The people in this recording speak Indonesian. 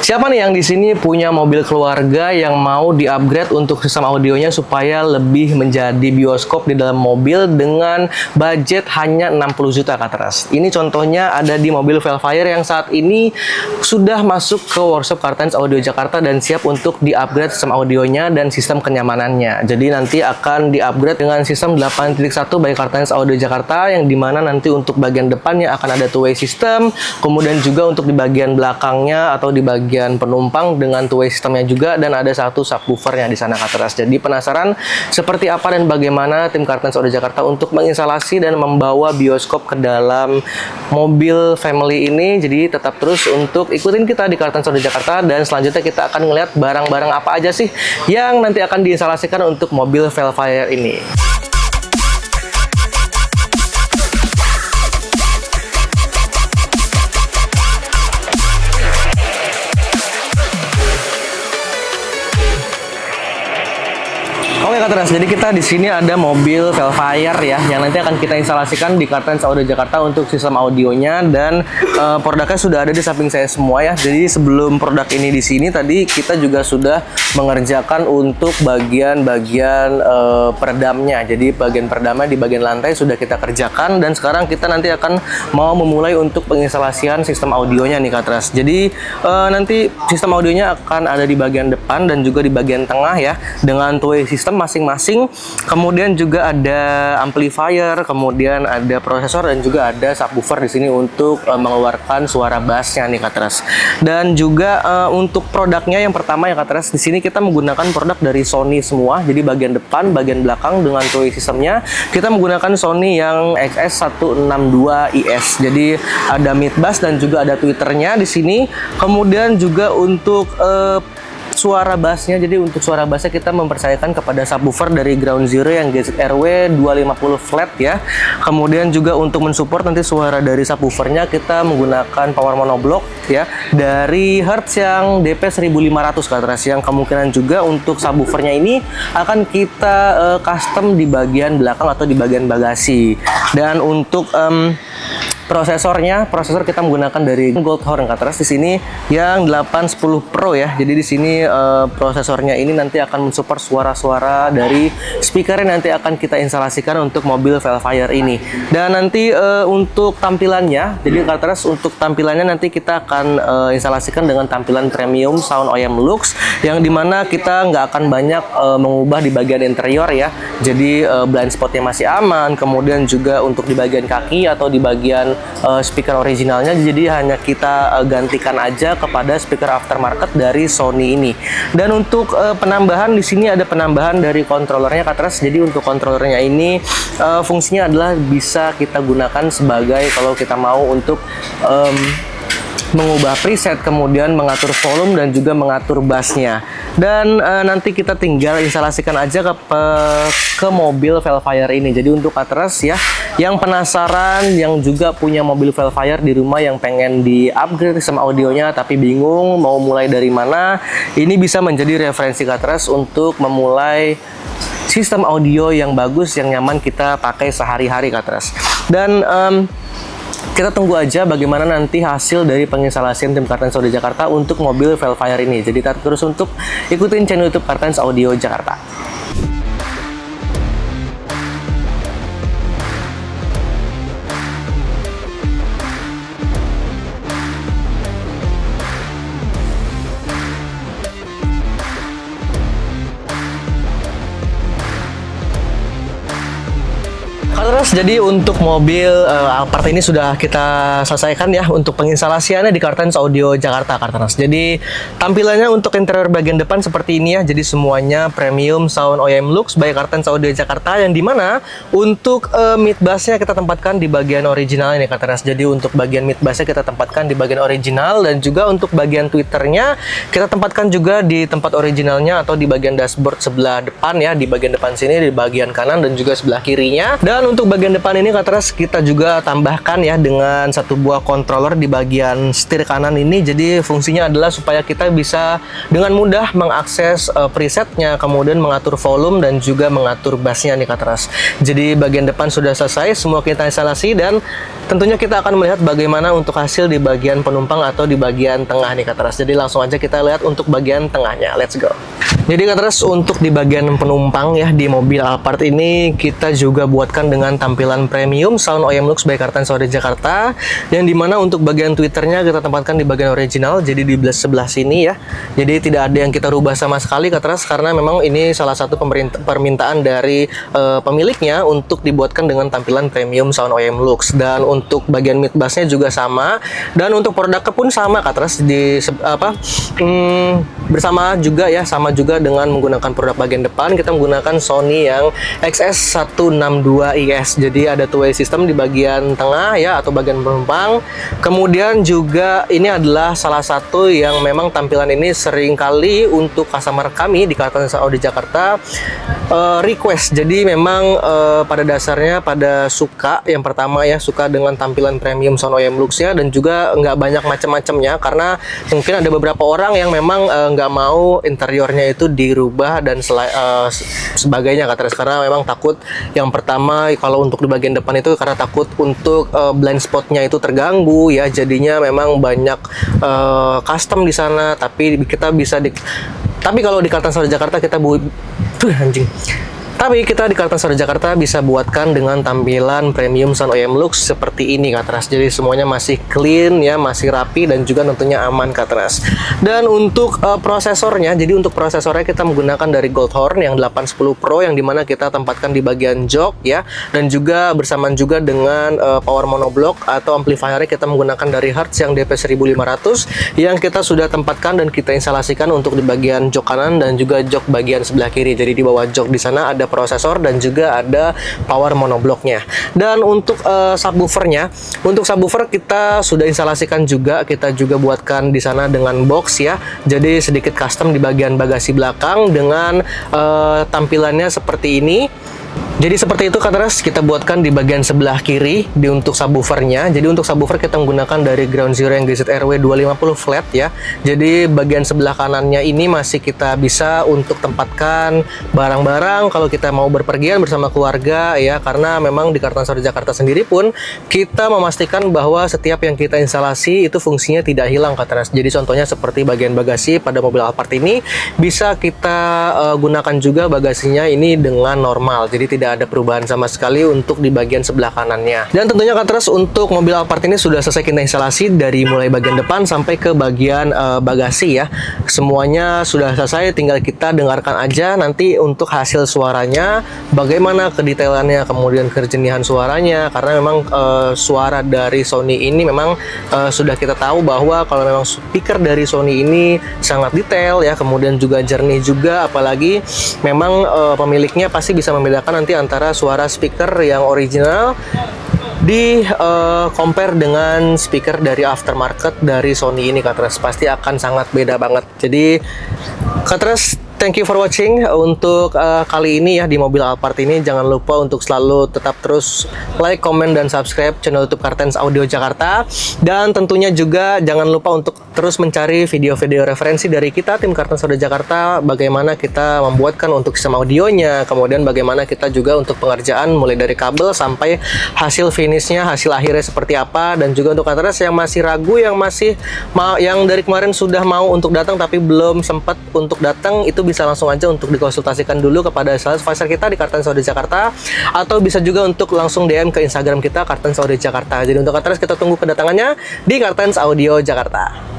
Siapa nih yang di sini punya mobil keluarga yang mau di-upgrade untuk sistem audionya supaya lebih menjadi bioskop di dalam mobil dengan budget hanya 60 juta Katras. Ini contohnya ada di mobil Velfire yang saat ini sudah masuk ke workshop Kartens Audio Jakarta dan siap untuk di-upgrade sistem audionya dan sistem kenyamanannya. Jadi nanti akan di-upgrade dengan sistem 8.1 by Kartens Audio Jakarta, yang dimana nanti untuk bagian depannya akan ada two-way system, kemudian juga untuk di bagian belakangnya atau di bagian penumpang dengan two-way sistemnya juga, dan ada satu subwoofernya di sana Katras. Jadi penasaran seperti apa dan bagaimana tim Kartens Audio Jakarta untuk menginstalasi dan membawa bioskop ke dalam mobil family ini? Jadi tetap terus untuk ikutin kita di Kartens Audio Jakarta, dan selanjutnya kita akan ngeliat barang-barang apa aja sih yang nanti akan diinstalasikan untuk mobil Velfire ini. Oke Katras, jadi kita di sini ada mobil Velfire ya, yang nanti akan kita instalasikan di Kartens Audio Jakarta untuk sistem audionya, dan produknya sudah ada di samping saya semua ya. Jadi sebelum produk ini di sini tadi kita juga sudah mengerjakan untuk bagian-bagian peredamnya. Jadi bagian peredamnya di bagian lantai sudah kita kerjakan, dan sekarang kita nanti akan mau memulai untuk penginstalasian sistem audionya nih Katras. Jadi nanti sistem audionya akan ada di bagian depan dan juga di bagian tengah ya, dengan two-way system masing-masing. Kemudian juga ada amplifier, kemudian ada prosesor, dan juga ada subwoofer di sini untuk mengeluarkan suara bassnya nih Katras. Dan juga untuk produknya yang pertama ya Katras, di sini kita menggunakan produk dari Sony semua. Jadi bagian depan, bagian belakang dengan two-way sistemnya kita menggunakan Sony yang XS162IS. Jadi ada mid bass dan juga ada tweeternya di sini. Kemudian juga untuk suara bassnya, jadi untuk suara bassnya kita mempercayakan kepada subwoofer dari Ground Zero yang GZRW 250 flat ya. Kemudian juga untuk mensupport nanti suara dari subwoofernya kita menggunakan power monoblock ya dari Hertz yang DP 1500 Katras, yang kemungkinan juga untuk subwoofernya ini akan kita custom di bagian belakang atau di bagian bagasi. Dan untuk prosesor kita menggunakan dari Goldhorn Katras di sini yang 810 Pro ya. Jadi di sini prosesornya ini nanti akan mensupport suara-suara dari speaker yang nanti akan kita instalasikan untuk mobil Velfire ini. Dan nanti untuk tampilannya, jadi Katras untuk tampilannya nanti kita akan instalasikan dengan tampilan premium Sound OEM Lux, yang dimana kita nggak akan banyak mengubah di bagian interior ya. Jadi blind spotnya masih aman, kemudian juga untuk di bagian kaki atau di bagian speaker originalnya, jadi hanya kita gantikan aja kepada speaker aftermarket dari Sony ini. Dan untuk penambahan di sini ada penambahan dari controllernya Katras. Jadi untuk controllernya ini fungsinya adalah bisa kita gunakan sebagai kalau kita mau untuk mengubah preset, kemudian mengatur volume dan juga mengatur bassnya. Dan nanti kita tinggal instalasikan aja ke mobil Velfire ini. Jadi untuk Katras ya, yang penasaran, yang juga punya mobil Velfire di rumah yang pengen di-upgrade sistem audionya tapi bingung mau mulai dari mana, ini bisa menjadi referensi Katras untuk memulai sistem audio yang bagus, yang nyaman kita pakai sehari-hari Katras. Dan kita tunggu aja bagaimana nanti hasil dari penginstalasian tim Kartens Audio Jakarta untuk mobil Velfire ini. Jadi tetap terus untuk ikutin channel YouTube Kartens Audio Jakarta. Terus jadi untuk mobil Alphard ini sudah kita selesaikan ya untuk penginstalasiannya di Kartens Audio Jakarta Kartens. Jadi tampilannya untuk interior bagian depan seperti ini ya. Jadi semuanya premium Sound OEM Lux by Kartens Audio Jakarta, yang dimana untuk mid bassnya kita tempatkan di bagian original ini Kartens. Jadi untuk bagian mid bassnya kita tempatkan di bagian original, dan juga untuk bagian tweeternya kita tempatkan juga di tempat originalnya atau di bagian dashboard sebelah depan ya, di bagian depan sini, di bagian kanan dan juga sebelah kirinya. Dan untuk bagian bagian depan ini Katras kita juga tambahkan ya dengan satu buah controller di bagian setir kanan ini. Jadi fungsinya adalah supaya kita bisa dengan mudah mengakses presetnya, kemudian mengatur volume dan juga mengatur bassnya nih Katras. Jadi bagian depan sudah selesai, semua kita instalasi, dan tentunya kita akan melihat bagaimana untuk hasil di bagian penumpang atau di bagian tengah nih Katras. Jadi langsung aja kita lihat untuk bagian tengahnya. Let's go. Jadi Katras, untuk di bagian penumpang ya di mobil Alphard ini kita juga buatkan dengan tampilan premium Sound OEM Lux by Kartens Audio Jakarta, yang dimana untuk bagian Twitternya kita tempatkan di bagian original, jadi di sebelah sini ya. Jadi tidak ada yang kita rubah sama sekali Katras, karena memang ini salah satu permintaan dari pemiliknya untuk dibuatkan dengan tampilan premium Sound OEM Lux. Dan untuk bagian mid bassnya juga sama, dan untuk produknya pun sama Katras, di bersama juga ya, sama juga dengan menggunakan produk bagian depan. Kita menggunakan Sony yang XS162IS. Jadi ada two-way system di bagian tengah ya, atau bagian penumpang. Kemudian juga ini adalah salah satu yang memang tampilan ini sering kali untuk customer kami di Kartens Audio Jakarta request. Jadi memang pada dasarnya pada suka, yang pertama ya, suka dengan tampilan premium Sound OEM Lux-nya, dan juga nggak banyak macam-macamnya, karena mungkin ada beberapa orang yang memang nggak mau interiornya itu dirubah dan sebagainya Katras, karena memang takut, yang pertama kalau untuk di bagian depan itu karena takut untuk blind spotnya itu terganggu ya, jadinya memang banyak custom di sana. Tapi kita bisa tapi kalau di Kartens Audio Jakarta kita Tapi kita di Kartens Audio Jakarta bisa buatkan dengan tampilan premium Sound OEM Lux seperti ini Katras. Jadi semuanya masih clean ya, masih rapi, dan juga tentunya aman Katras. Dan untuk prosesornya, jadi untuk prosesornya kita menggunakan dari Goldhorn yang 810 Pro, yang dimana kita tempatkan di bagian jok ya, dan juga bersamaan juga dengan power monoblock atau amplifiernya kita menggunakan dari Hertz yang DP1500 yang kita sudah tempatkan dan kita instalasikan untuk di bagian jok kanan dan juga jok bagian sebelah kiri. Jadi di bawah jok di sana ada prosesor dan juga ada power monoblocknya. Dan untuk subwoofernya, untuk subwoofer kita sudah instalasikan juga, kita juga buatkan di sana dengan box ya. Jadi sedikit custom di bagian bagasi belakang dengan tampilannya seperti ini. Jadi seperti itu Katras, kita buatkan di bagian sebelah kiri untuk subwoofernya. Jadi untuk subwoofer kita menggunakan dari Ground Zero yang GZR-W 250 flat ya. Jadi bagian sebelah kanannya ini masih kita bisa untuk tempatkan barang-barang kalau kita mau berpergian bersama keluarga ya, karena memang di Kartens Audio Jakarta sendiri pun kita memastikan bahwa setiap yang kita instalasi itu fungsinya tidak hilang Katras. Jadi contohnya seperti bagian bagasi pada mobil Alphard ini bisa kita gunakan juga bagasinya ini dengan normal. Jadi tidak ada perubahan sama sekali untuk di bagian sebelah kanannya. Dan tentunya Katras, untuk mobil Alphard ini sudah selesai kita instalasi dari mulai bagian depan sampai ke bagian bagasi ya. Semuanya sudah selesai, tinggal kita dengarkan aja nanti untuk hasil suaranya, bagaimana kedetailannya, kemudian kejenihan suaranya, karena memang suara dari Sony ini memang sudah kita tahu bahwa kalau memang speaker dari Sony ini sangat detail ya, kemudian juga jernih juga, apalagi memang pemiliknya pasti bisa membedakan nanti antara suara speaker yang original di compare dengan speaker dari aftermarket dari Sony ini Katras. Pasti akan sangat beda banget. Jadi Katras, thank you for watching untuk kali ini ya di mobil Alphard ini. Jangan lupa untuk selalu tetap terus like, comment, dan subscribe channel YouTube Kartens Audio Jakarta. Dan tentunya juga jangan lupa untuk terus mencari video-video referensi dari kita tim Kartens Audio Jakarta, bagaimana kita membuatkan untuk sistem audionya, kemudian bagaimana kita juga untuk pengerjaan mulai dari kabel sampai hasil finishnya, hasil akhirnya seperti apa. Dan juga untuk Katras yang masih ragu, yang masih yang dari kemarin sudah mau untuk datang tapi belum sempat untuk datang, itu bisa langsung aja untuk dikonsultasikan dulu kepada sales advisor kita di Kartens Audio Jakarta, atau bisa juga untuk langsung DM ke Instagram kita Kartens Audio Jakarta. Jadi untuk Katras kita tunggu kedatangannya di Kartens Audio Jakarta.